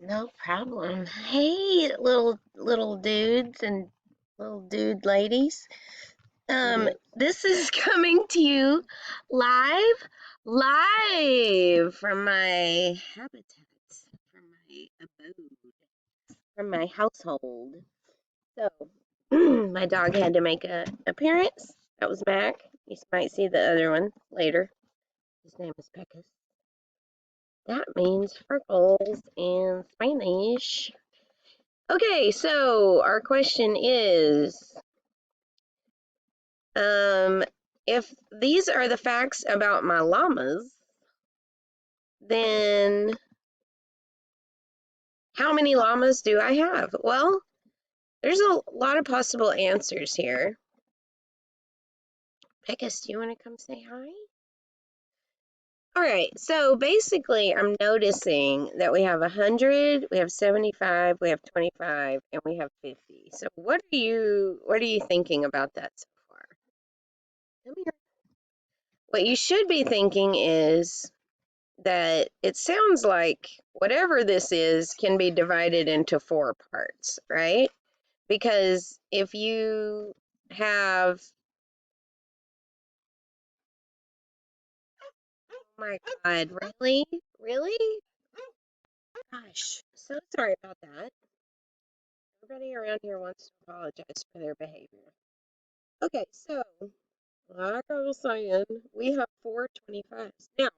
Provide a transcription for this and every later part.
No problem. Hey, little dudes and little dude ladies. Yeah. This is coming to you live from my habitat, from my abode, from my household. So, my dog had to make a appearance. That was Mac. You might see the other one later. His name is Peckus. That means freckles in Spanish. Okay, so our question is, um, if these are the facts about my llamas, then how many llamas do I have? Well, there's a lot of possible answers here. Peckus, do you want to come say hi? All right, so basically, I'm noticing that we have 100, we have 75, we have 25, and we have 50. So what are you thinking about that so far? Come here. What you should be thinking is that it sounds like whatever this is can be divided into four parts, right? Because if you have, oh my God, really? Really? Gosh, so sorry about that. Everybody around here wants to apologize for their behavior. Okay, so like I was saying, we have four 25s. Now,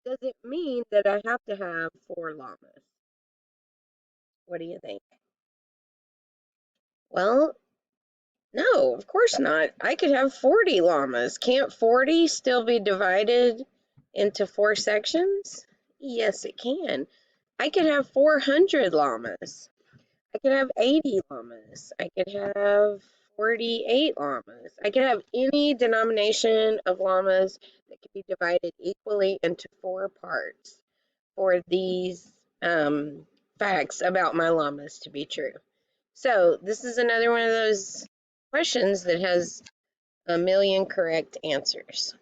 does it mean that I have to have four llamas? What do you think? Well, no, of course not. I could have 40 llamas. Can't 40 still be divided into four sections? Yes, it can. I could have 400 llamas. I could have 80 llamas. I could have 48 llamas. I could have any denomination of llamas that could be divided equally into four parts for these facts about my llamas to be true. So this is another one of those questions that has a million correct answers.